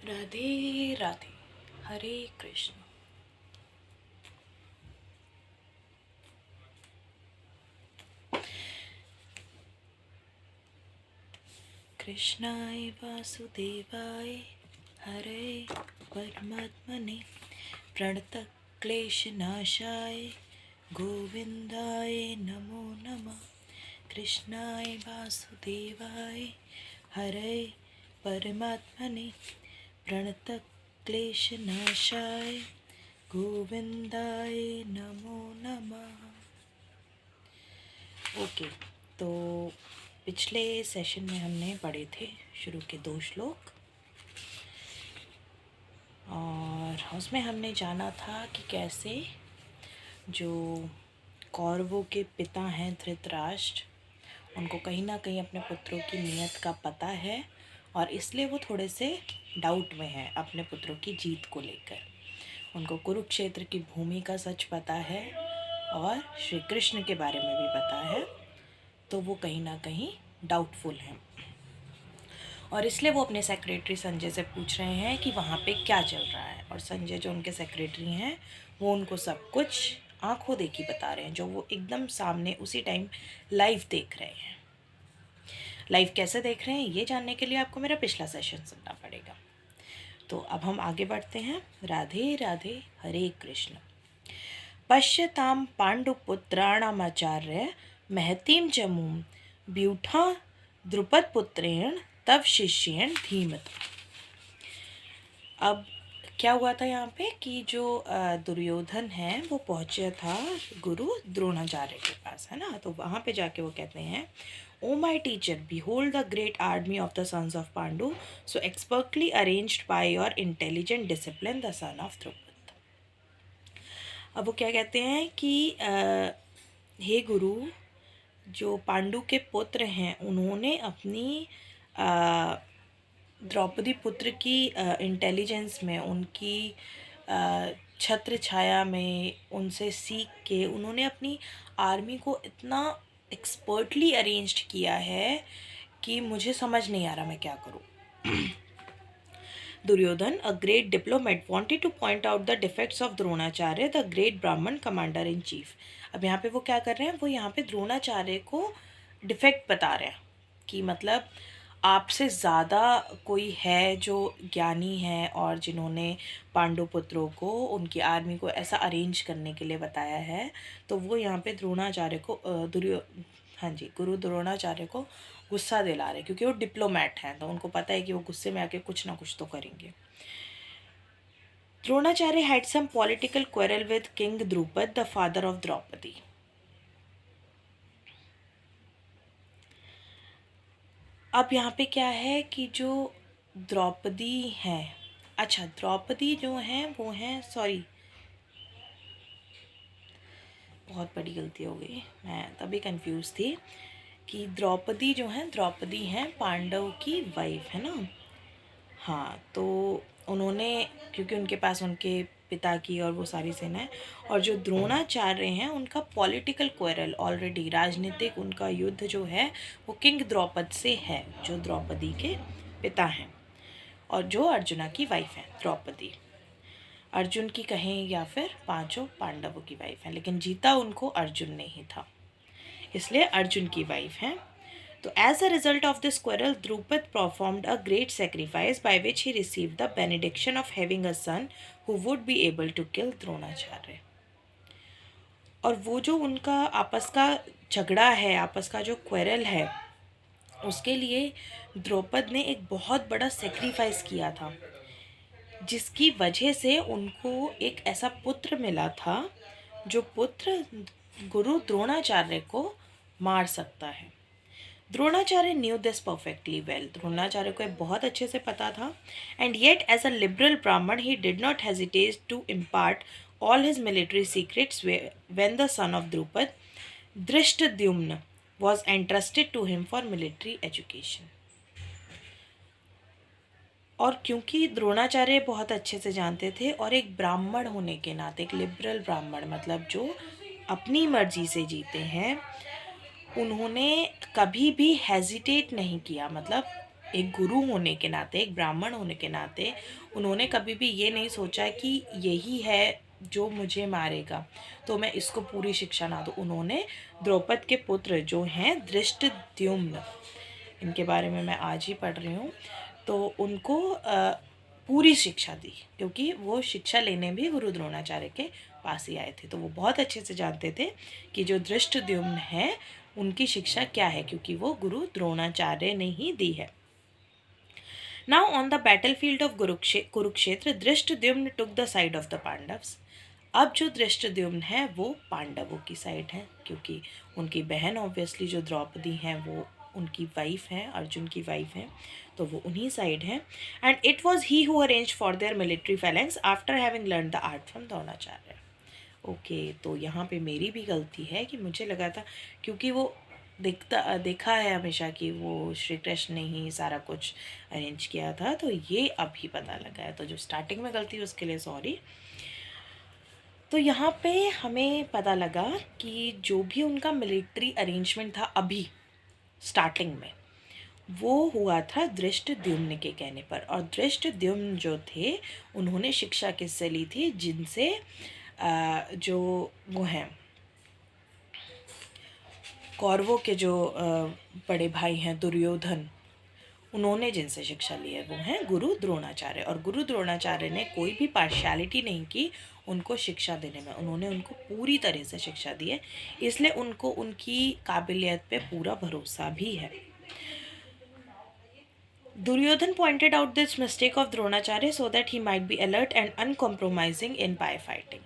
राधे राधे। हरे कृष्ण। कृष्णाय वासुदेवाय हरे परमात्मने प्रणतक्लेशनाशाय गोविंदाय नमो नमः। कृष्णाय वासुदेवाय हरे परमात्मने प्रणतक्लेशनाशाय गोविंदाय नमो नमः। ओके, तो पिछले सेशन में हमने पढ़े थे शुरू के 2 श्लोक और उसमें हमने जाना था कि कैसे जो कौरवों के पिता हैं धृतराष्ट्र, उनको कहीं ना कहीं अपने पुत्रों की नीयत का पता है और इसलिए वो थोड़े से डाउट में हैं अपने पुत्रों की जीत को लेकर। उनको कुरुक्षेत्र की भूमि का सच पता है और श्री कृष्ण के बारे में भी पता है, तो वो कहीं ना कहीं डाउटफुल हैं और इसलिए वो अपने सेक्रेटरी संजय से पूछ रहे हैं कि वहाँ पे क्या चल रहा है। और संजय जो उनके सेक्रेटरी हैं वो उनको सब कुछ आंखों देखी बता रहे हैं, जो वो एकदम सामने उसी टाइम लाइव देख रहे हैं। लाइव कैसे देख रहे हैं ये जानने के लिए आपको मेरा पिछला सेशन सुनना पड़ेगा। तो अब हम आगे बढ़ते हैं। राधे राधे। हरे कृष्ण। पश्यताम पांडुपुत्राणामाचार्य महतीम चमूम ब्यूठा द्रुपदपुत्रेण तव शिष्येण धीमत। अब क्या हुआ था यहाँ पे कि जो दुर्योधन है वो पहुँचा था गुरु द्रोणाचार्य के पास, है ना। तो वहाँ पे जाके वो कहते हैं, oh my teacher, behold the great army of the sons of Pandu, so expertly arranged by your intelligent discipline, the son of Drupad। अब वो क्या कहते हैं कि हे गुरु, जो पांडु के पुत्र हैं उन्होंने अपनी द्रौपदी पुत्र की इंटेलिजेंस में, उनकी छत्र छाया में उनसे सीख के उन्होंने अपनी आर्मी को इतना एक्सपर्टली अरेंज्ड किया है कि मुझे समझ नहीं आ रहा मैं क्या करूं। Duryodhan, a great diplomat, wanted to point out the defects of Dronacharya, the great ब्राह्मण commander in chief। अब यहाँ पे वो क्या कर रहे हैं, वो यहाँ पे द्रोणाचार्य को डिफेक्ट बता रहे हैं कि मतलब आपसे ज़्यादा कोई है जो ज्ञानी है और जिन्होंने पांडु पुत्रों को, उनकी आर्मी को ऐसा अरेंज करने के लिए बताया है। तो वो यहाँ पे द्रोणाचार्य को गुरु द्रोणाचार्य को गुस्सा दिला रहे, क्योंकि वो डिप्लोमैट हैं तो उनको पता है कि वो गुस्से में आके कुछ ना कुछ तो करेंगे। Dronacharya had some political quarrel with king Drupada, the father of Draupadi. अब यहाँ पे क्या है कि जो द्रौपदी है, अच्छा द्रौपदी जो हैं वो हैं, सॉरी बहुत बड़ी गलती हो गई, मैं तभी कंफ्यूज थी कि द्रौपदी जो हैं, द्रौपदी हैं पांडव की वाइफ, है ना। हाँ, तो उन्होंने, क्योंकि उनके पास उनके पिता की और वो सारी सेना है, और जो द्रोणाचार्य हैं उनका पॉलिटिकल क्वेरल ऑलरेडी, राजनीतिक उनका युद्ध जो है वो किंग द्रौपद से है, जो द्रौपदी के पिता हैं और जो अर्जुना की वाइफ है द्रौपदी। अर्जुन की कहें या फिर 5 पांडवों की वाइफ है, लेकिन जीता उनको अर्जुन ने ही था, इसलिए अर्जुन की वाइफ हैं। तो as a result of this quarrel, Drupad performed a great sacrifice by which he received the benediction of having a son who would be able to kill Dronacharya. और वो जो उनका आपस का झगड़ा है, आपस का जो क्वेरल है, उसके लिए द्रौपद ने एक बहुत बड़ा सेक्रीफाइस किया था, जिसकी वजह से उनको एक ऐसा पुत्र मिला था जो पुत्र गुरु द्रोणाचार्य को मार सकता है। Dronacharya knew this perfectly well, Dronacharya को बहुत अच्छे से पता था। And yet as a liberal Brahmin he did not hesitate to impart all his military secrets when the son of Drupad Dhrishtadyumna was entrusted to him for military education. और क्योंकि द्रोणाचार्य बहुत अच्छे से जानते थे और एक ब्राह्मण होने के नाते, एक लिबरल ब्राह्मण मतलब जो अपनी मर्जी से जीते हैं, उन्होंने कभी भी हेजिटेट नहीं किया, मतलब एक गुरु होने के नाते, एक ब्राह्मण होने के नाते उन्होंने कभी भी ये नहीं सोचा कि यही है जो मुझे मारेगा तो मैं इसको पूरी शिक्षा ना दूँ। उन्होंने द्रौपद के पुत्र जो हैं धृष्टद्युम्न, इनके बारे में मैं आज ही पढ़ रही हूँ, तो उनको पूरी शिक्षा दी, क्योंकि वो शिक्षा लेने भी गुरु द्रोणाचार्य के पास ही आए थे। तो वो बहुत अच्छे से जानते थे कि जो धृष्टद्युम्न है उनकी शिक्षा क्या है, क्योंकि वो गुरु द्रोणाचार्य ने ही दी है। Now on the battlefield of Kurukshetra Dhrishtadyumna took the side of the Pandavs। अब जो धृष्टद्युम्न है वो पांडवों की साइड है, क्योंकि उनकी बहन ऑब्वियसली जो द्रौपदी हैं वो उनकी वाइफ हैं, अर्जुन की वाइफ हैं, तो वो उन्हीं साइड हैं। And it was he who arrange for their military phalanx after having learn the art from Dronacharya. Okay, तो यहाँ पे मेरी भी गलती है कि मुझे लगा था, क्योंकि वो देखा है हमेशा कि वो श्री कृष्ण ने ही सारा कुछ अरेंज किया था, तो ये अभी पता लगा है। तो जो स्टार्टिंग में गलती उसके लिए सॉरी। तो यहाँ पे हमें पता लगा कि जो भी उनका मिलिट्री अरेंजमेंट था अभी स्टार्टिंग में, वो हुआ था धृष्टद्युम्न के कहने पर। और धृष्टद्युम्न जो थे उन्होंने शिक्षा किससे ली थी, जिनसे जो वो हैं कौरवों के जो बड़े भाई हैं दुर्योधन, उन्होंने जिनसे शिक्षा ली है वो हैं गुरु द्रोणाचार्य। और गुरु द्रोणाचार्य ने कोई भी पार्शियलिटी नहीं की उनको शिक्षा देने में, उन्होंने उनको पूरी तरह से शिक्षा दी है, इसलिए उनको उनकी काबिलियत पे पूरा भरोसा भी है। Duryodhan pointed out this mistake of Dronacharya so that he might be alert and uncompromising in pie fighting।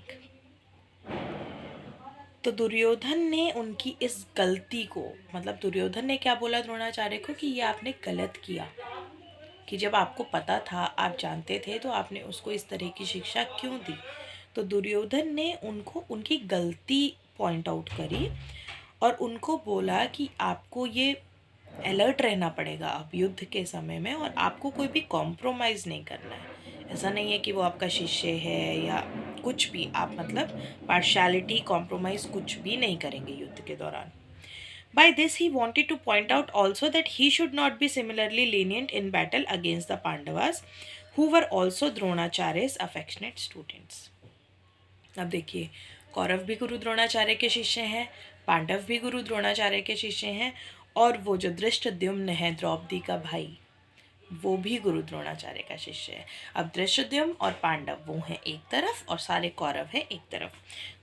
तो दुर्योधन ने उनकी इस गलती को, मतलब दुर्योधन ने क्या बोला द्रोणाचार्य को कि ये आपने गलत किया, कि जब आपको पता था, आप जानते थे, तो आपने उसको इस तरह की शिक्षा क्यों दी। तो दुर्योधन ने उनको उनकी गलती पॉइंट आउट करी और उनको बोला कि आपको ये अलर्ट रहना पड़ेगा अब युद्ध के समय में, और आपको कोई भी कॉम्प्रोमाइज़ नहीं करना है। ऐसा नहीं है कि वो आपका शिष्य है या कुछ भी, आप मतलब पार्शियलिटी कॉम्प्रोमाइज़ कुछ भी नहीं करेंगे युद्ध के दौरान। By this he wanted to point out also that he should not be similarly lenient in battle against the Pandavas, who were also Dronacharya's affectionate students। अब देखिए, कौरव भी गुरु द्रोणाचार्य के शिष्य हैं, पांडव भी गुरु द्रोणाचार्य के शिष्य हैं, और वो जो धृष्टद्युम्न है द्रौपदी का भाई, वो भी गुरु द्रोणाचार्य का शिष्य है। अब धृष्टद्युम्न और पांडव वो हैं एक तरफ और सारे कौरव हैं एक तरफ।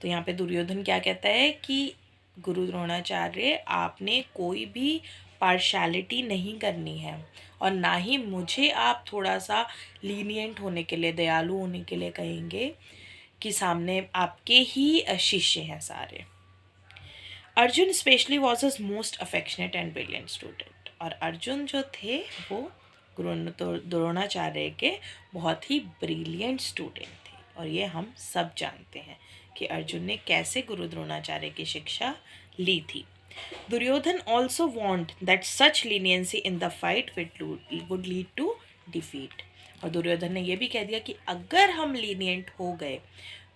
तो यहाँ पे दुर्योधन क्या कहता है कि गुरु द्रोणाचार्य, आपने कोई भी पार्शियलिटी नहीं करनी है, और ना ही मुझे आप थोड़ा सा लीनियंट होने के लिए, दयालु होने के लिए कहेंगे कि सामने आपके ही शिष्य हैं सारे। Arjun specially was his most affectionate and brilliant student. और अर्जुन जो थे वो गुरु द्रोणाचार्य के बहुत ही ब्रिलियंट स्टूडेंट थे, और ये हम सब जानते हैं कि अर्जुन ने कैसे गुरु द्रोणाचार्य की शिक्षा ली थी। Duryodhana also want that such leniency in the fight would lead to defeat. और दुर्योधन ने यह भी कह दिया कि अगर हम लीनियंट हो गए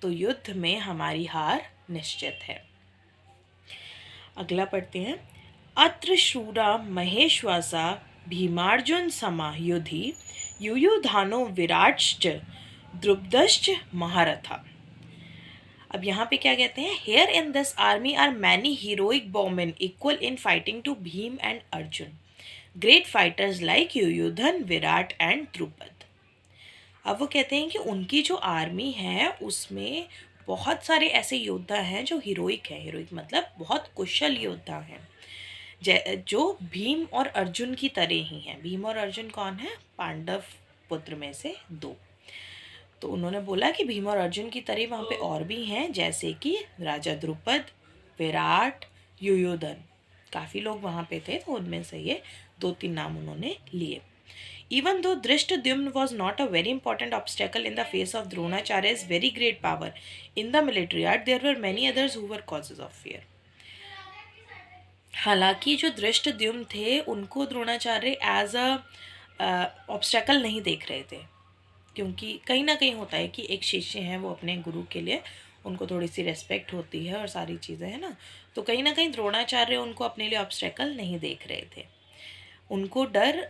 तो युद्ध में हमारी हार निश्चित है। अगला पढ़ते हैं। अत्र शूरा महेश्वासा भीमार्जुन समा युधि युयुधानो विराट्श्च द्रुपदश्च महारथा। अब यहाँ पे क्या कहते हैं, here in this army are many heroic women equal in fighting to Bhim and Arjun, great fighters like Yuyudhan, Virat and Drupad. अब वो कहते हैं कि उनकी जो आर्मी है उसमें बहुत सारे ऐसे योद्धा हैं जो हीरोइक हैं। हीरोइक मतलब बहुत कुशल योद्धा हैं, जो भीम और अर्जुन की तरह ही हैं। भीम और अर्जुन कौन है, पांडव पुत्र में से दो। तो उन्होंने बोला कि भीम और अर्जुन की तरह वहाँ पे और भी हैं, जैसे कि राजा द्रुपद, विराट, युयोधन, काफ़ी लोग वहाँ पे थे, तो उनमें से ये 2-3 नाम उन्होंने लिए। Even though Drishtadyumna was not a very important obstacle in the face of Dronacharya's very great power in the military art, there were many others who were causes of fear। हालांकि जो धृष्टद्युम्न थे उनको द्रोणाचार्य एज अ ऑब्स्टेकल नहीं देख रहे थे, क्योंकि कहीं ना कहीं होता है कि एक शिष्य हैं वो अपने गुरु के लिए उनको थोड़ी सी रेस्पेक्ट होती है और सारी चीज़ें हैं ना, तो कहीं ना कहीं द्रोणाचार्य उनको अपने लिए ऑब्स्टेकल नहीं देख रहे थे। उनको डर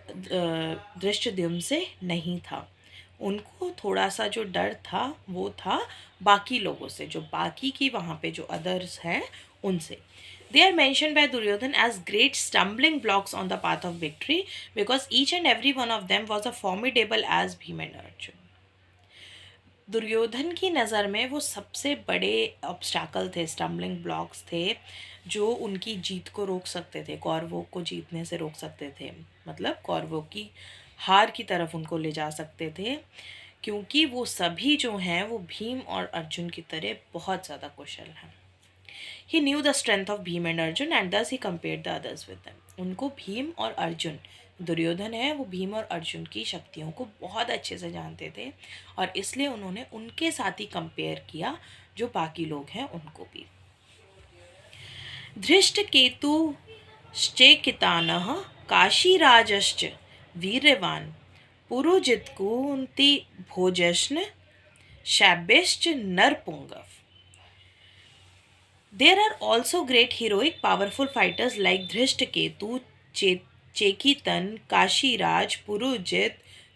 धृष्टद्युम्न से नहीं था। उनको थोड़ा सा जो डर था वो था बाकी लोगों से, जो बाकी की वहाँ पे जो अदर्स हैं उनसे। They are mentioned by Duryodhan as great stumbling blocks on the path of victory because each and every one of them was as formidable as Bhima and Arjun. Duryodhan की नज़र में वो सबसे बड़े ऑब्स्टैकल थे, स्टम्बलिंग ब्लॉक्स थे, जो उनकी जीत को रोक सकते थे, कौरवों को जीतने से रोक सकते थे, मतलब कौरवों की हार की तरफ उनको ले जा सकते थे, क्योंकि वो सभी जो हैं वो भीम और अर्जुन की तरह बहुत ज़्यादा कुशल हैं। He knew the strength of Bhim and Arjun and thus he compared the others with them. उनको भीम और अर्जुन, दुर्योधन है वो भीम और अर्जुन की शक्तियों को बहुत अच्छे से जानते थे और इसलिए उन्होंने उनके साथ ही कंपेयर किया जो बाकी लोग हैं उनको भी। Dhrishtaketu श्चेकितानः काशीराजश्च वीर्यवान पुरुजित्कुन्ति भोजश्न शैब्यश्च नरपुंगव। There are also great heroic powerful fighters like Dhrishtaketu, Chekitan, Kashiraj, Purujit,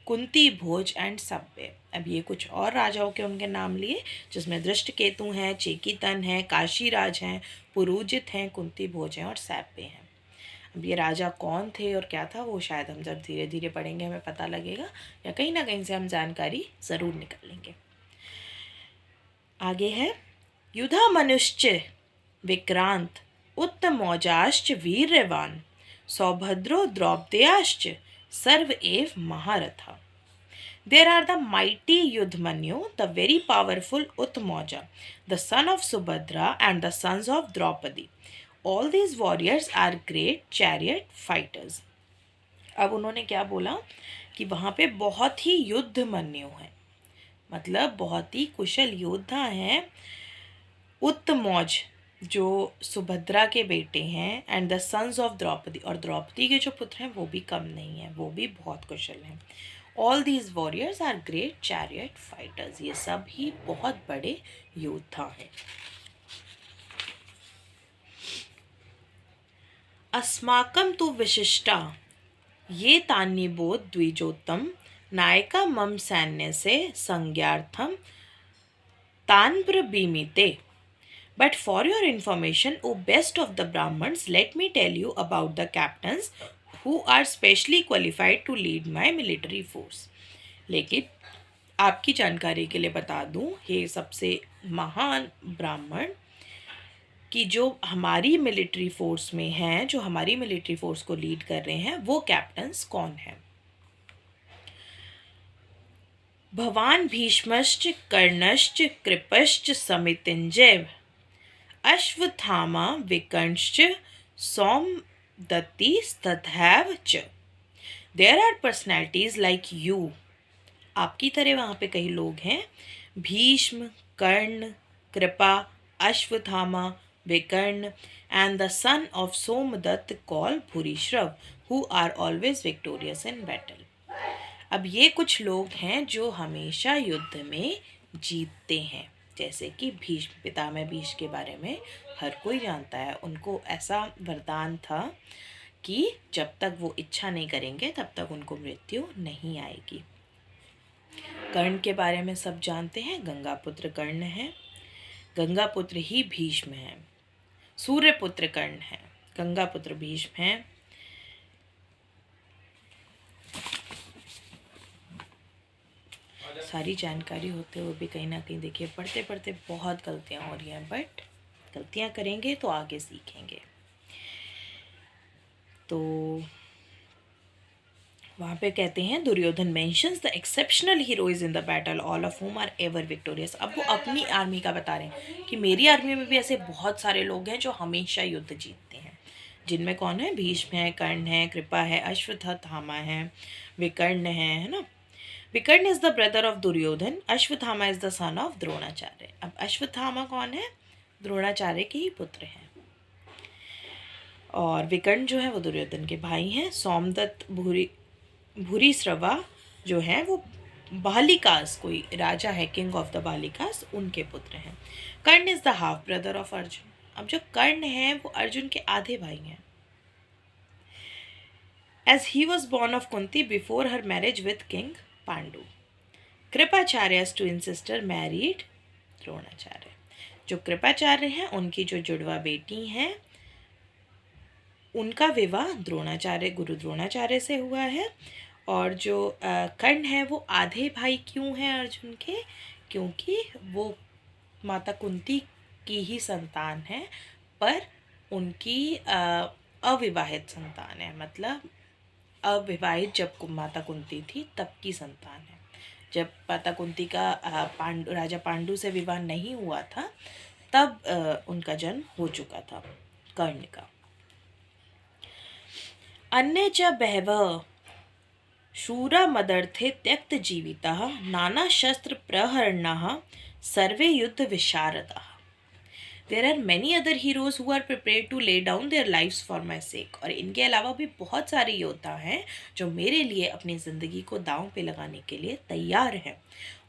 Kunti Bhoj and Shaibya. अब ये कुछ और राजाओं के उनके नाम लिए, जिसमें धृष्टकेतु हैं, चेकीतन हैं, काशीराज हैं, पुरुजित हैं, कुंती भोज हैं और सैप्य हैं। अब ये राजा कौन थे और क्या था वो शायद हम जब धीरे धीरे पढ़ेंगे हमें पता लगेगा, या कहीं ना कहीं से हम जानकारी ज़रूर निकालेंगे। आगे है युधा मनुष्य विक्रांत उत्तमौजाश्च वीर्यवान सौभद्रो द्रौपदेयाश्च सर्व एव महारथा। There are the mighty Yudhmanyu, the very powerful Uttamauja, the son of Subhadra and the sons of Draupadi. All these warriors are great chariot fighters. अब उन्होंने क्या बोला कि वहाँ पे बहुत ही युद्धमन्यु हैं, मतलब बहुत ही कुशल योद्धा हैं। उत्तमौज जो सुभद्रा के बेटे हैं and the sons of Draupadi, और द्रौपदी के जो पुत्र हैं वो भी कम नहीं हैं, वो भी बहुत कुशल हैं। All these warriors are great chariot fighters, ये सब ही बहुत बड़े योद्धा हैं। अस्माकं तु विशिष्टा ये तान्यबोध द्विजोत्तम नायका मम सैन्य से संज्ञार्थम तान्ब्रवीमिते। But for your information, O best of the Brahmins, let me tell you about the captains who are specially qualified to lead my military force. लेकिन आपकी जानकारी के लिए बता दूं, ये सबसे महान ब्राह्मण कि जो हमारी मिलिट्री फोर्स में हैं, जो हमारी मिलिट्री फोर्स को लीड कर रहे हैं, वो कैप्टन्स कौन हैं? भवान भीष्मश्च कर्णश्च कृपश्च समितिंजय अश्वत्थामा विकर्णश्च सौमदत्ति तथैव च। There are personalities like you, आपकी तरह वहाँ पे कई लोग हैं, भीष्म, कर्ण, Kripa, Ashwatthama, Vikarna and the son of Somadatta call Bhurishrava who are always victorious in battle. अब ये कुछ लोग हैं जो हमेशा युद्ध में जीतते हैं, जैसे कि भीष्म, पितामह भीष्म के बारे में हर कोई जानता है, उनको ऐसा वरदान था कि जब तक वो इच्छा नहीं करेंगे तब तक उनको मृत्यु नहीं आएगी। कर्ण के बारे में सब जानते हैं, गंगापुत्र कर्ण है, गंगापुत्र ही भीष्म है, सूर्यपुत्र कर्ण है, गंगापुत्र भीष्म है। सारी जानकारी होते हुए भी कहीं ना कहीं देखिए पढ़ते पढ़ते बहुत गलतियाँ हो रही हैं, बट गलतियाँ करेंगे तो आगे सीखेंगे। तो वहाँ पे कहते हैं Duryodhan mentions the exceptional heroes in the battle all of whom are ever victorious. अब वो अपनी आर्मी का बता रहे हैं कि मेरी आर्मी में भी ऐसे बहुत सारे लोग हैं जो हमेशा युद्ध जीतते हैं, जिनमें कौन है? भीष्म है, कर्ण है, कृपा है, अश्वत्थामा है, विकर्ण है ना। Vikarna is the brother of Duryodhana, Ashwatthama is the son of Dronacharya. अब अश्वत्थामा कौन है? द्रोणाचार्य के ही पुत्र हैं, और विकर्ण जो है वो दुर्योधन के भाई हैं। सोमदत्त भूरिश्रवा जो है वो बालिकास, कोई राजा है, किंग ऑफ द बालिकास, उनके पुत्र हैं। Karna is the half brother of Arjun. अब जो कर्ण है वो अर्जुन के आधे भाई हैं। as he was born of Kunti before her marriage with King Pandu. Kripacharya's twin sister married Dronacharya. जो कृपाचार्य हैं उनकी जो जुड़वा बेटी हैं उनका विवाह द्रोणाचार्य गुरु द्रोणाचार्य से हुआ है. और जो कर्ण है वो आधे भाई क्यों हैं अर्जुन के? क्योंकि वो माता कुंती की ही संतान है, पर उनकी अविवाहित संतान है. मतलब अविवाहित जब माता कुंती थी तब की संतान है. जब माता कुंती का राजा पांडु से विवाह नहीं हुआ था तब उनका जन्म हो चुका था कर्ण का. अन्य च बहवः शूरा मदर्थे त्यक्त जीविताः नाना शस्त्र प्रहरणाः सर्वे युद्ध विशारदाः. There are many other heroes who are prepared to lay down their lives for my sake. और इनके अलावा भी बहुत सारे योद्धा हैं जो मेरे लिए अपनी ज़िंदगी को दांव पे लगाने के लिए तैयार हैं.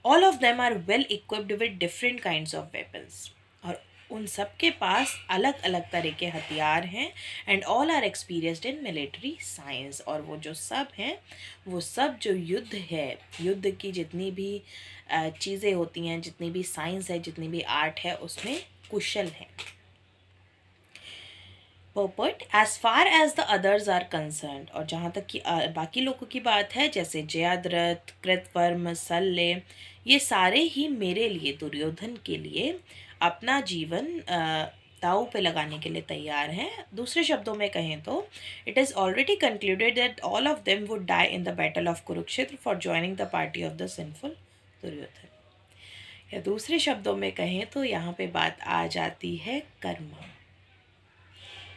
All of them are well equipped with different kinds of weapons. और उन सब के पास अलग अलग तरह के हथियार हैं. And all are experienced in military science. और वो जो सब हैं वो सब जो युद्ध है, युद्ध की जितनी भी चीज़ें होती हैं, जितनी भी साइंस है, जितनी भी आर्ट है, उसमें कुशल है. Purport, as far as the others are concerned. और जहाँ तक कि बाकी लोगों की बात है, जैसे जयाद्रथ, कृतवर्म, सल्ले, ये सारे ही मेरे लिए, दुर्योधन के लिए अपना जीवन दांव पे लगाने के लिए तैयार हैं. दूसरे शब्दों में कहें तो it is already concluded that all of them would die in the battle of Kurukshetra for joining the party of the sinful Duryodhana. या दूसरे शब्दों में कहें तो यहाँ पे बात आ जाती है कर्म,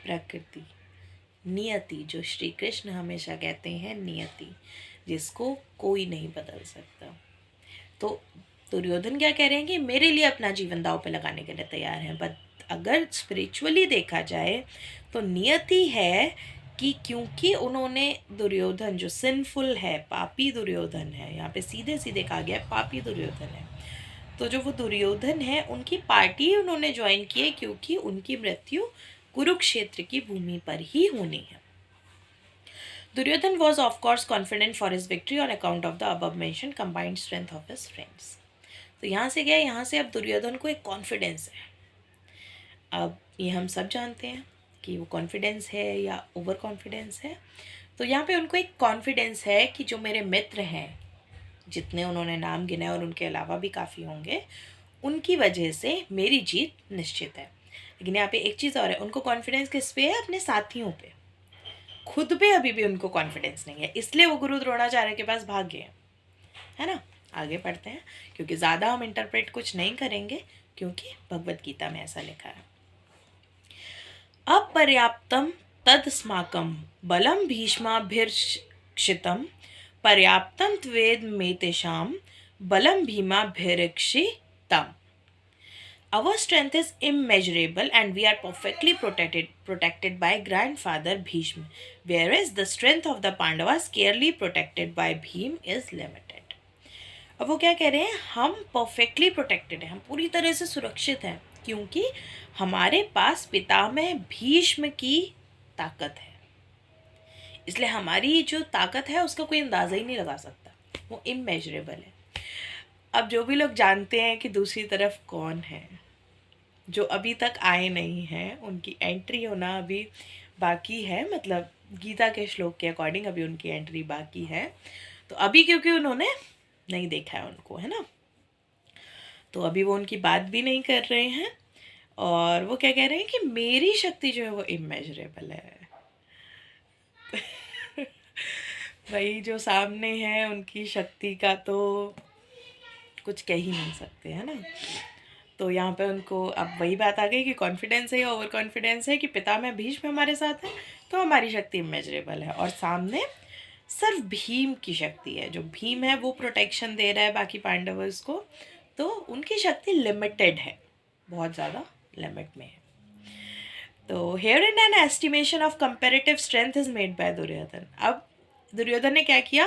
प्रकृति, नियति, जो श्री कृष्ण हमेशा कहते हैं नियति, जिसको कोई नहीं बदल सकता. तो दुर्योधन क्या कह रहे हैं कि मेरे लिए अपना जीवन दांव पे लगाने के लिए तैयार हैं. बट अगर स्पिरिचुअली देखा जाए तो नियति है कि क्योंकि उन्होंने दुर्योधन जो सिंफुल है, पापी दुर्योधन है, यहाँ पे सीधे सीधे कहा गया पापी दुर्योधन है, तो जो वो दुर्योधन है उनकी पार्टी उन्होंने ज्वाइन की है क्योंकि उनकी मृत्यु कुरुक्षेत्र की भूमि पर ही होनी है. Duryodhana was of course confident for his victory on account of the above mention combined strength of his friends. तो यहाँ से क्या है, यहाँ से अब दुर्योधन को एक कॉन्फिडेंस है. अब ये हम सब जानते हैं कि वो कॉन्फिडेंस है या ओवर कॉन्फिडेंस है. तो यहाँ पे उनको एक कॉन्फिडेंस है कि जो मेरे मित्र हैं, जितने उन्होंने नाम गिने और उनके अलावा भी काफ़ी होंगे, उनकी वजह से मेरी जीत निश्चित है. लेकिन यहाँ पे एक चीज़ और है, उनको कॉन्फिडेंस किस पे है? अपने साथियों पे. खुद पे अभी भी उनको कॉन्फिडेंस नहीं है, इसलिए वो गुरु द्रोणाचार्य के पास भाग गए, है ना. आगे पढ़ते हैं, क्योंकि ज़्यादा हम इंटरप्रेट कुछ नहीं करेंगे, क्योंकि भगवत गीता में ऐसा लिखा है. अपर्याप्तम तदस्माकं बलम भीष्माभिरक्षितम पर्याप्तम त्वेद मेतेषाम बलम भीमाभिरक्षितम. Our strength is immeasurable and we are perfectly protected by grandfather Bhishma, whereas the strength of the Pandavas scarcely protected by Bhim is limited. अब वो क्या कह रहे हैं, हम perfectly protected हैं, हम पूरी तरह से सुरक्षित हैं, क्योंकि हमारे पास पितामह भीष्म की ताकत है. इसलिए हमारी जो ताकत है उसका कोई अंदाज़ा ही नहीं लगा सकता, वो इमेजरेबल है. अब जो भी लोग जानते हैं कि दूसरी तरफ कौन है, जो अभी तक आए नहीं हैं, उनकी एंट्री होना अभी बाकी है. मतलब गीता के श्लोक के अकॉर्डिंग अभी उनकी एंट्री बाकी है. तो अभी क्योंकि उन्होंने नहीं देखा है उनको, है ना, तो अभी वो उनकी बात भी नहीं कर रहे हैं. और वो क्या कह रहे हैं कि मेरी शक्ति जो है वो इमेजरेबल है. भाई जो सामने है उनकी शक्ति का तो कुछ कह ही नहीं सकते, है ना. तो यहाँ पे उनको अब वही बात आ गई कि कॉन्फिडेंस है या ओवर कॉन्फिडेंस है कि पितामह भीष्म हमारे साथ है तो हमारी शक्ति इमेजरेबल है. और सामने सिर्फ भीम की शक्ति है, जो भीम है वो प्रोटेक्शन दे रहा है बाकी पांडवर्स को, तो उनकी शक्ति लिमिटेड है, बहुत ज़्यादा लिमिट में है. तो here in an estimation of comparative strength is made by Duryodhana. अब दुर्योधन ने क्या किया,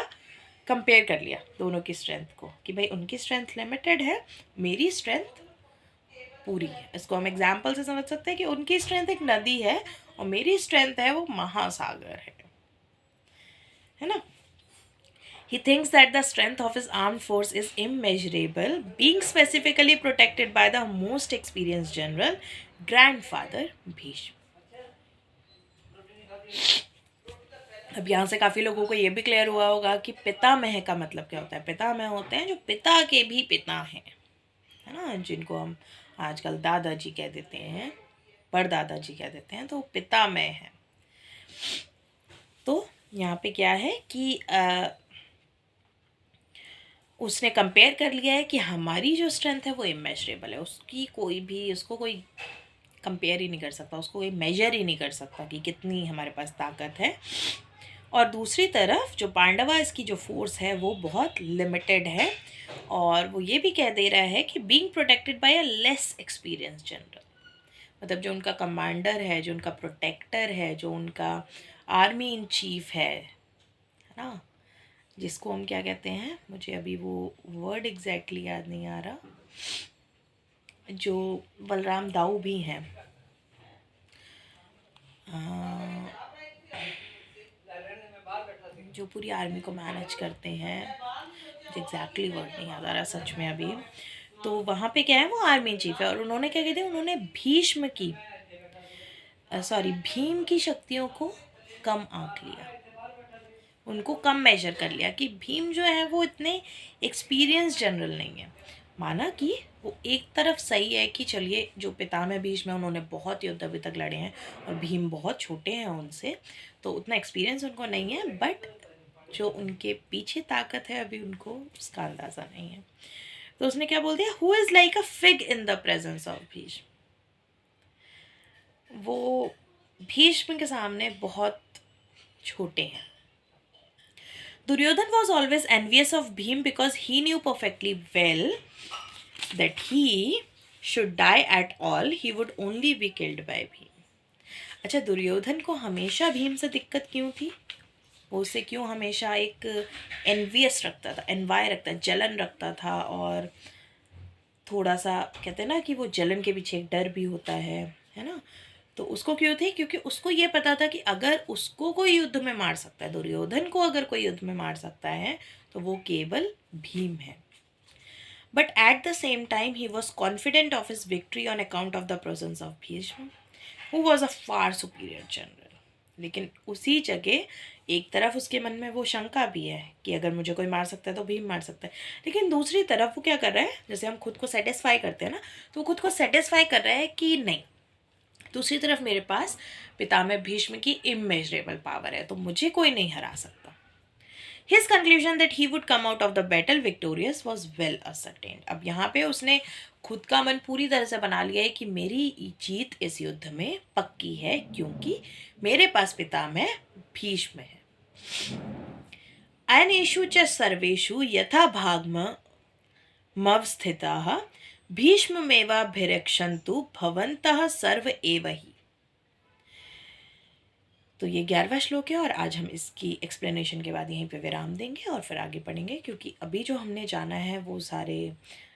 कंपेयर कर लिया दोनों की स्ट्रेंथ को कि भाई उनकी स्ट्रेंथ लिमिटेड है, मेरी स्ट्रेंथ पूरी है. इसको हम एग्जाम्पल से समझ सकते हैं कि उनकी स्ट्रेंथ एक नदी है और मेरी स्ट्रेंथ है वो महासागर है. है ना. He thinks that the strength of his armed force is immeasurable, being specifically protected by the most experienced general, grandfather Bhishma. अब यहाँ से काफ़ी लोगों को ये भी क्लियर हुआ होगा कि पितामह का मतलब क्या होता है. पितामह होते हैं जो पिता के भी पिता हैं, है ना, जिनको हम आजकल दादाजी कह देते हैं, परदादाजी कह देते हैं, तो पितामह है. तो यहाँ पे क्या है कि उसने कंपेयर कर लिया है कि हमारी जो स्ट्रेंथ है वो इमेजरेबल है, उसको कोई कंपेयर ही नहीं कर सकता, उसको कोई मेजर ही नहीं कर सकता कि कितनी हमारे पास ताकत है. और दूसरी तरफ जो पांडवा इसकी जो फोर्स है वो बहुत लिमिटेड है, और वो ये भी कह दे रहा है कि being protected by a less experience general, मतलब जो उनका कमांडर है, जो उनका प्रोटेक्टर है, जो उनका आर्मी इन चीफ है ना, जिसको हम क्या कहते हैं, मुझे अभी वो वर्ड एग्जैक्टली याद नहीं आ रहा, जो बलराम दाऊ भी हैं, जो पूरी आर्मी को मैनेज करते हैं, मुझे एग्जैक्टली वर्ड नहीं याद आ रहा सच में अभी. तो वहाँ पे क्या है, वो आर्मी चीफ है, और उन्होंने क्या कहते हैं, उन्होंने भीम की शक्तियों को कम आंक लिया, उनको कम मेजर कर लिया कि भीम जो है वो इतने एक्सपीरियंस जनरल नहीं है. माना कि वो एक तरफ सही है कि चलिए जो पितामह भीष्म है उन्होंने बहुत युद्ध अभी तक लड़े हैं और भीम बहुत छोटे हैं उनसे, तो उतना एक्सपीरियंस उनको नहीं है, बट जो उनके पीछे ताकत है अभी उनको उसका अंदाज़ा नहीं है. तो उसने क्या बोल दिया, who is like a fig in the presence of Bhishma. वो भीष्म के सामने बहुत छोटे हैं. Duryodhan was always envious of Bhim because he knew perfectly well that he should die at all, he would only be killed by Bhim. अच्छा, दुर्योधन को हमेशा भीम से दिक्कत क्यों थी, वो उसे क्यों हमेशा एक एनवियस रखता था, एनवाय रखता, जलन रखता था, और थोड़ा सा कहते हैं ना कि वो जलन के पीछे एक डर भी होता है ना. तो उसको क्यों थी, क्योंकि उसको ये पता था कि अगर उसको कोई युद्ध में मार सकता है, दुर्योधन को अगर कोई युद्ध में मार सकता है तो वो केवल भीम है. But at the same time he was confident of his victory on account of the presence of Bhishma who was a far superior general. लेकिन उसी जगह एक तरफ उसके मन में वो शंका भी है कि अगर मुझे कोई मार सकता है तो भीम मार सकता है, लेकिन दूसरी तरफ वो क्या कर रहा है, जैसे हम खुद को सेटिस्फाई करते हैं ना, तो वो खुद को सेटिस्फाई कर रहा है कि नहीं, दूसरी तरफ मेरे पास पितामह भीष्म की इमेजरेबल पावर है, तो मुझे कोई नहीं हरा सकता. His conclusion that he would come out of the battle victorious was well ascertained. अब यहाँ पे उसने खुद का मन पूरी तरह से बना लिया है कि मेरी जीत इस युद्ध में पक्की है, क्योंकि मेरे पास पितामह भीष्म है. अनेषु च सर्वेषु यथा भागमवस्थिताः भीष्ममेवाभिरक्षन्तु भवन्तः सर्व एव हि. तो ये 11वां श्लोक है, और आज हम इसकी एक्सप्लेनेशन के बाद यहीं पे विराम देंगे और फिर आगे पढ़ेंगे, क्योंकि अभी जो हमने जाना है वो सारे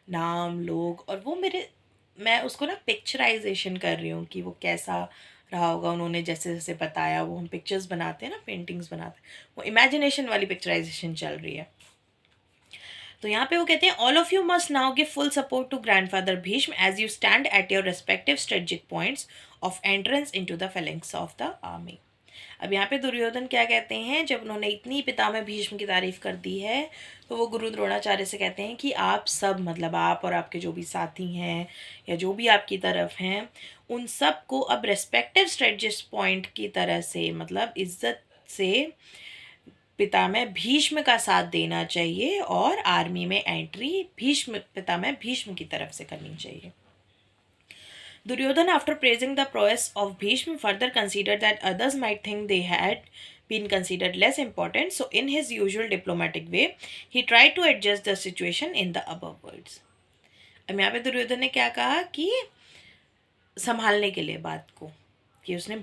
नाम, लोग, और वो मैं उसको ना पिक्चराइजेशन कर रही हूँ कि वो कैसा रहा होगा. उन्होंने जैसे जैसे बताया, वो हम पिक्चर्स बनाते हैं ना, पेंटिंग्स बनाते हैं, वो इमेजिनेशन वाली पिक्चराइजेशन चल रही है. तो यहाँ पे वो कहते हैं, all of you must now give full support to grandfather Bhishma as you stand at your respective strategic points of entrance into the phalanx of the army. अब यहाँ पे दुर्योधन क्या कहते हैं, जब उन्होंने इतनी पितामह भीष्म की तारीफ कर दी है तो वो गुरु द्रोणाचार्य से कहते हैं कि आप सब, मतलब आप और आपके जो भी साथी हैं या जो भी आपकी तरफ हैं, उन सब को अब रेस्पेक्टिव स्ट्रेटेजिक पॉइंट की तरह से, मतलब इज्जत से पितामह भीष्म का साथ देना चाहिए, और आर्मी में एंट्री पितामह भीष्म की तरफ से करनी चाहिए. Duryodhana, after praising the prowess of Bhishma, further considered that others might think they had been considered less important, so in his usual diplomatic way, he tried to adjust the situation in the above words. अब यहाँ पे दुर्योधन ने क्या कहा कि संभालने के लिए बात को, कि उसने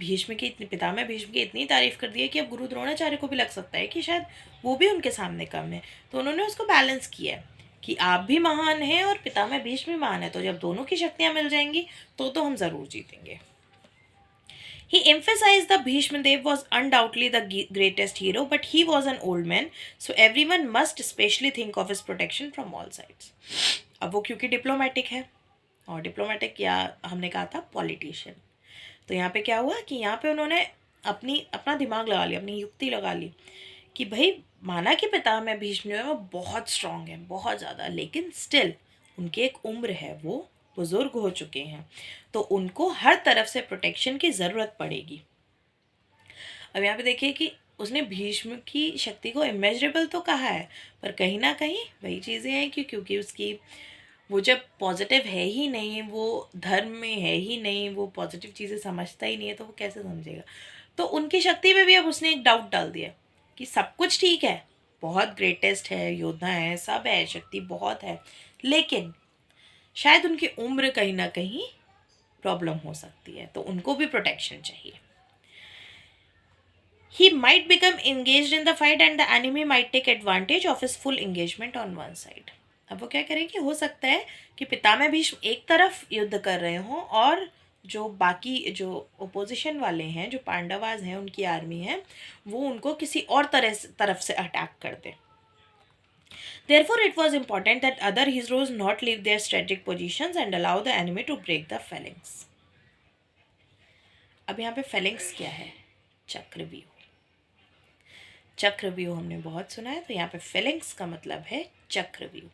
पितामह भीष्म की इतनी तारीफ कर दी है कि अब गुरु द्रोणाचार्य को भी लग सकता है कि शायद वो भी उनके सामने कम है, तो उन्होंने उसको बैलेंस किया है कि आप भी महान हैं और पितामह भीष्म भी महान है, तो जब दोनों की शक्तियाँ मिल जाएंगी तो हम ज़रूर जीतेंगे. He emphasized that Bhishma Dev was undoubtedly the greatest hero, but he was an old man, so everyone must especially think of his protection from all sides. अब वो क्योंकि डिप्लोमेटिक है, और डिप्लोमेटिक या हमने कहा था पॉलिटिशियन, तो यहाँ पे क्या हुआ कि यहाँ पे उन्होंने अपना दिमाग लगा लिया, अपनी युक्ति लगा ली कि भाई माना कि पितामह भीष्म जो है वो बहुत स्ट्रांग है, बहुत ज़्यादा, लेकिन स्टिल उनकी एक उम्र है, वो बुज़ुर्ग हो चुके हैं, तो उनको हर तरफ से प्रोटेक्शन की ज़रूरत पड़ेगी। अब यहाँ पे देखिए कि उसने भीष्म की शक्ति को इमेजरेबल तो कहा है, पर कहीं ना कहीं वही चीज़ें हैं कि क्योंकि उसकी वो जब पॉजिटिव है ही नहीं, वो धर्म में है ही नहीं, वो पॉजिटिव चीज़ें समझता ही नहीं है, तो वो कैसे समझेगा। तो उनकी शक्ति पे भी अब उसने एक डाउट डाल दिया कि सब कुछ ठीक है, बहुत ग्रेटेस्ट है, योद्धा है, सब है, शक्ति बहुत है, लेकिन शायद उनकी उम्र कहीं ना कहीं प्रॉब्लम हो सकती है, तो उनको भी प्रोटेक्शन चाहिए। He might become engaged in the fight and the enemy might take advantage of his full engagement on one side. अब वो क्या करेंगे, हो सकता है कि पितामह भीष्म एक तरफ युद्ध कर रहे हों और जो बाकी जो ओपोजिशन वाले हैं, जो पांडवाज हैं, उनकी आर्मी है, वो उनको किसी और तरफ से अटैक कर दे। Therefore, it was important that other heroes not leave their strategic positions and allow the enemy to break the phalanx. अब यहाँ पे phalanx क्या है? चक्रव्यूह। चक्रव्यूह हमने बहुत सुना है, तो यहाँ पे phalanx का मतलब है चक्रव्यूह।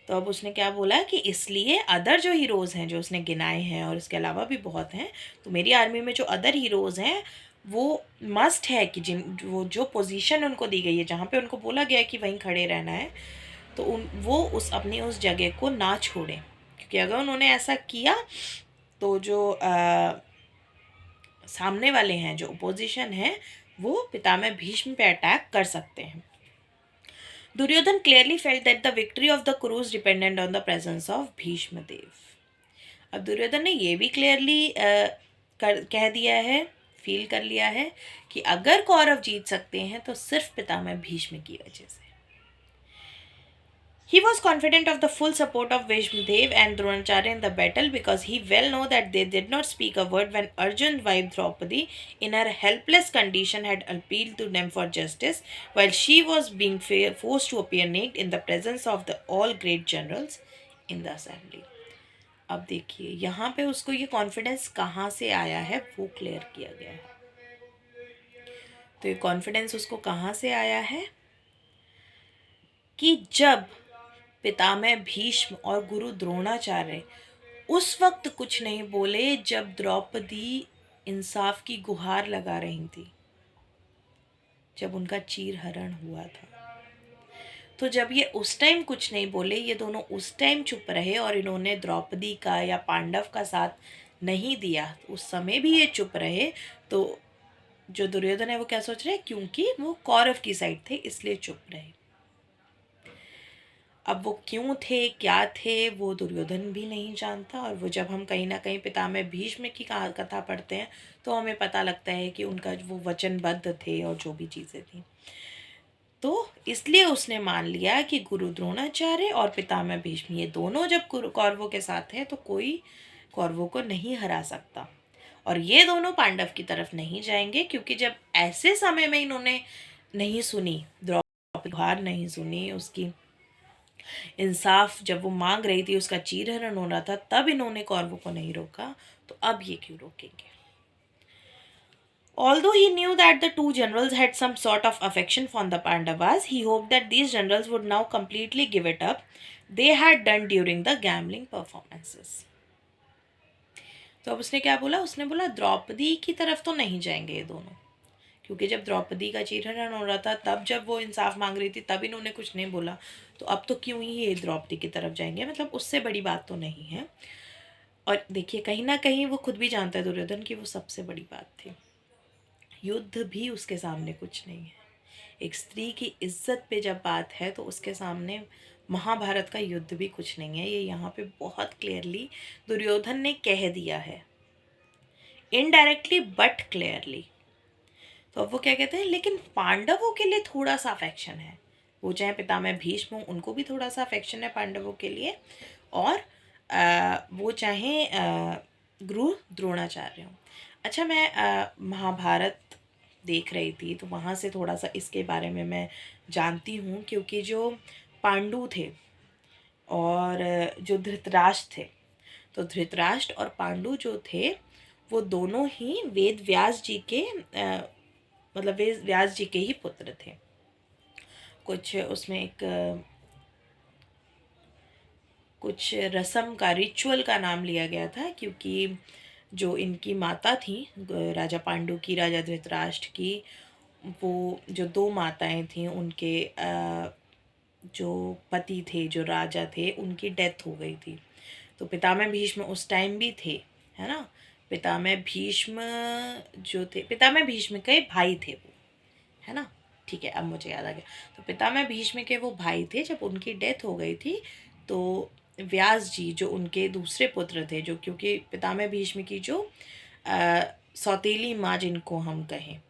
तो अब उसने क्या बोला कि इसलिए अदर जो हीरोज़ हैं, जो उसने गिनाए हैं और इसके अलावा भी बहुत हैं, तो मेरी आर्मी में जो अदर हीरोज़ हैं वो मस्ट है कि वो जो पोजीशन उनको दी गई है, जहाँ पे उनको बोला गया है कि वहीं खड़े रहना है, तो वो अपनी उस जगह को ना छोड़ें, क्योंकि अगर उन्होंने ऐसा किया तो जो सामने वाले हैं, जो ओपोजिशन है, वो पितामह भीष्म पे अटैक कर सकते हैं। Duryodhan clearly felt that the victory of the Kurus depended on the presence of Bhishma Dev. अब दुर्योधन ने ये भी क्लियरली कह दिया है, फील कर लिया है कि अगर कौरव जीत सकते हैं तो सिर्फ पितामह भीष्म की वजह से। He was confident of the full support of Bhishma Dev and Dronacharya in the battle because he well knew that they did not speak a word when Arjun's wife Draupadi, in her helpless condition, had appealed to them for justice, while she was being forced to appear naked in the presence of the all great generals in the assembly. अब देखिए यहाँ पे उसको ये confidence कहाँ से आया है वो क्लियर किया गया है। तो ये कॉन्फिडेंस उसको कहाँ से आया है कि जब पितामह भीष्म और गुरु द्रोणाचार्य उस वक्त कुछ नहीं बोले जब द्रौपदी इंसाफ की गुहार लगा रही थी, जब उनका चीरहरण हुआ था, तो जब ये उस टाइम कुछ नहीं बोले, ये दोनों उस टाइम चुप रहे और इन्होंने द्रौपदी का या पांडव का साथ नहीं दिया, उस समय भी ये चुप रहे, तो जो दुर्योधन है वो क्या सोच रहे हैं, क्योंकि वो कौरव की साइड थे इसलिए चुप रहे। अब वो क्यों थे, क्या थे, वो दुर्योधन भी नहीं जानता, और वो जब हम कहीं ना कहीं पितामह भीष्म की कथा पढ़ते हैं तो हमें पता लगता है कि उनका वो वचनबद्ध थे और जो भी चीज़ें थी, तो इसलिए उसने मान लिया कि गुरु द्रोणाचार्य और पितामह भीष्म ये दोनों जब कौरवों के साथ हैं तो कोई कौरवों को नहीं हरा सकता, और ये दोनों पांडव की तरफ नहीं जाएंगे, क्योंकि जब ऐसे समय में इन्होंने नहीं सुनी, द्रौपदी हार नहीं सुनी, उसकी इंसाफ जब वो मांग रही थी, उसका चीरहरण हो रहा था, तब इन्होंने कौरवों को नहीं रोका, तो अब ये क्यों रोकेंगे। Although he knew that the two generals had some sort of affection for the Pandavas, he hoped that these generals would now completely give it up they had done during the gambling performances. तो अब उसने क्या बोला, उसने बोला द्रौपदी की तरफ तो नहीं जाएंगे ये दोनों, क्योंकि जब द्रौपदी का चीरहरण हो रहा था, तब जब वो इंसाफ मांग रही थी, तब इन्होंने कुछ नहीं बोला, तो अब तो क्यों ही ये द्रौपदी की तरफ जाएंगे, मतलब उससे बड़ी बात तो नहीं है। और देखिए कहीं ना कहीं वो खुद भी जानता है दुर्योधन की वो सबसे बड़ी बात थी, युद्ध भी उसके सामने कुछ नहीं है। एक स्त्री की इज्जत पे जब बात है तो उसके सामने महाभारत का युद्ध भी कुछ नहीं है, ये यहाँ पे बहुत क्लियरली दुर्योधन ने कह दिया है, इनडायरेक्टली बट क्लियरली। तो अब वो क्या कहते हैं, लेकिन पांडवों के लिए थोड़ा सा अफेक्शन है, वो चाहे पितामह भीष्म हो उनको भी थोड़ा सा अफेक्शन है पांडवों के लिए, और वो चाहे गुरु द्रोणाचार्य हो। अच्छा, मैं महाभारत देख रही थी तो वहाँ से थोड़ा सा इसके बारे में मैं जानती हूँ, क्योंकि जो पांडु थे और जो धृतराष्ट्र थे, तो धृतराष्ट्र और पांडु जो थे वो दोनों ही वेद व्यास जी के मतलब वेद व्यास जी के ही पुत्र थे। कुछ उसमें एक कुछ रस्म का, रिचुअल का नाम लिया गया था, क्योंकि जो इनकी माता थी राजा पांडु की, राजा धृतराष्ट्र की, वो जो दो माताएं थीं उनके जो पति थे, जो राजा थे, उनकी डेथ हो गई थी। तो पितामह भीष्म उस टाइम भी थे, है ना। पितामह भीष्म जो थे, पितामह भीष्म के भाई थे वो, है ना। ठीक है, अब मुझे याद आ गया। तो पितामह भीष्म के वो भाई थे। जब उनकी डेथ हो गई थी तो व्यास जी जो उनके दूसरे पुत्र थे, जो क्योंकि पितामह भीष्म की जो सौतेली माँ जिनको हम कहें,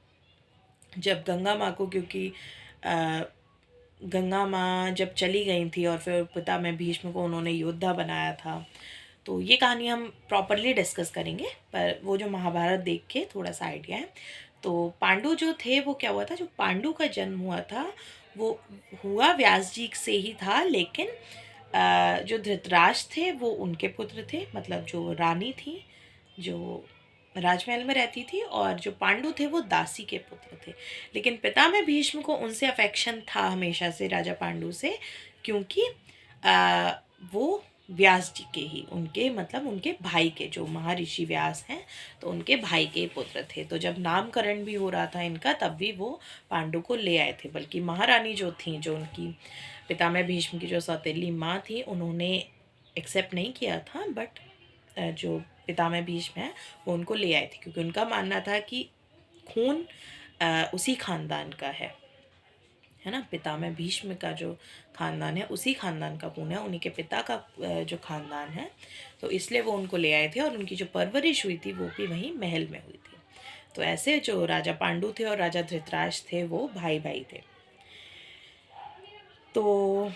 जब गंगा माँ को, क्योंकि गंगा माँ जब चली गई थी और फिर पितामह भीष्म को उन्होंने योद्धा बनाया था, तो ये कहानी हम प्रॉपरली डिस्कस करेंगे, पर वो जो महाभारत देख के थोड़ा सा आइडिया है। तो पांडु जो थे वो क्या हुआ था, जो पांडु का जन्म हुआ था वो हुआ व्यास जी से ही था, लेकिन जो धृतराष्ट्र थे वो उनके पुत्र थे, मतलब जो रानी थी जो राजमहल में रहती थी, और जो पांडु थे वो दासी के पुत्र थे। लेकिन पितामह भीष्म को उनसे अफेक्शन था हमेशा से, राजा पांडु से, क्योंकि वो व्यास जी के ही, उनके मतलब उनके भाई के, जो महर्षि व्यास हैं तो उनके भाई के पुत्र थे। तो जब नामकरण भी हो रहा था इनका, तब भी वो पांडु को ले आए थे। बल्कि महारानी जो थी, जो उनकी पितामह भीष्म की जो सौतेली माँ थी, उन्होंने एक्सेप्ट नहीं किया था, बट जो पितामह भीष्म है वो उनको ले आए थे, क्योंकि उनका मानना था कि खून उसी खानदान का है ना। पितामह भीष्म का जो खानदान है उसी खानदान का खून है, उन्हीं के पिता का जो खानदान है, तो इसलिए वो उनको ले आए थे। और उनकी जो परवरिश हुई थी वो भी वहीं महल में हुई थी। तो ऐसे जो राजा पांडु थे और राजा धृतराष्ट्र थे वो भाई भाई थे। तो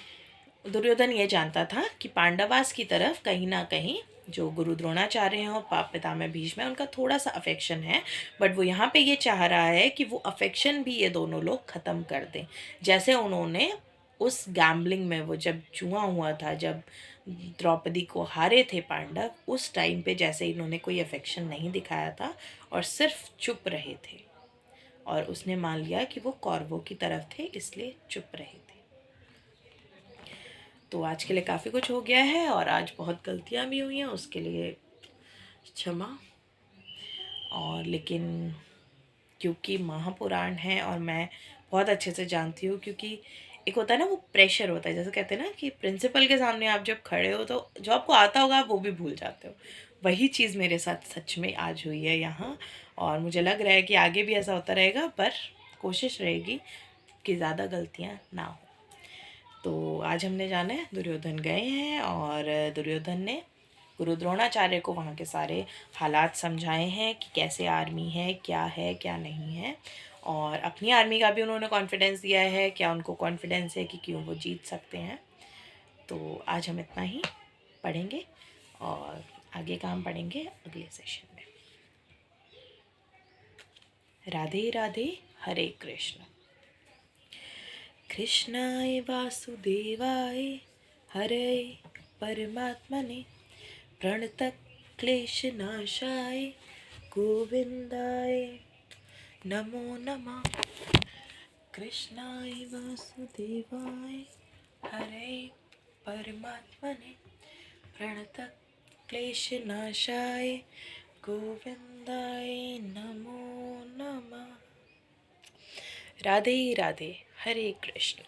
दुर्योधन ये जानता था कि पांडवास की तरफ कहीं ना कहीं जो गुरु द्रोणाचार्य हैं और पितामह भीष्म है, उनका थोड़ा सा अफेक्शन है, बट वो यहाँ पे ये चाह रहा है कि वो अफेक्शन भी ये दोनों लोग ख़त्म कर दें। जैसे उन्होंने उस गैम्बलिंग में, वो जब जुआ हुआ था, जब द्रौपदी को हारे थे पांडव, उस टाइम पे जैसे इन्होंने कोई अफेक्शन नहीं दिखाया था और सिर्फ चुप रहे थे, और उसने मान लिया कि वो कौरवों की तरफ थे, इसलिए चुप रहे थे। तो आज के लिए काफ़ी कुछ हो गया है, और आज बहुत गलतियाँ भी हुई हैं, उसके लिए क्षमा। और लेकिन क्योंकि महापुराण है और मैं बहुत अच्छे से जानती हूँ, क्योंकि एक होता है ना वो प्रेशर होता है, जैसे कहते हैं ना कि प्रिंसिपल के सामने आप जब खड़े हो तो जो आपको आता होगा आप वो भी भूल जाते हो। वही चीज़ मेरे साथ सच में आज हुई है यहाँ, और मुझे लग रहा है कि आगे भी ऐसा होता रहेगा, पर कोशिश रहेगी कि ज़्यादा गलतियाँ ना हो। तो आज हमने जाना है दुर्योधन गए हैं, और दुर्योधन ने गुरु द्रोणाचार्य को वहाँ के सारे हालात समझाए हैं कि कैसे आर्मी है क्या नहीं है, और अपनी आर्मी का भी उन्होंने कॉन्फिडेंस दिया है, क्या उनको कॉन्फिडेंस है कि क्यों वो जीत सकते हैं। तो आज हम इतना ही पढ़ेंगे, और आगे का हम पढ़ेंगे अगले सेशन में। राधे राधे, हरे कृष्ण। कृष्णाय वासुदेवाय हरे परमात्मने प्रणतक्लेशनाशाय गोविंदाय नमो नमः। कृष्णाय वासुदेवाय हरे परमात्मने प्रणतक्लेशनाशाय गोविंदाय नमो नमः। राधे राधे, हरे कृष्ण।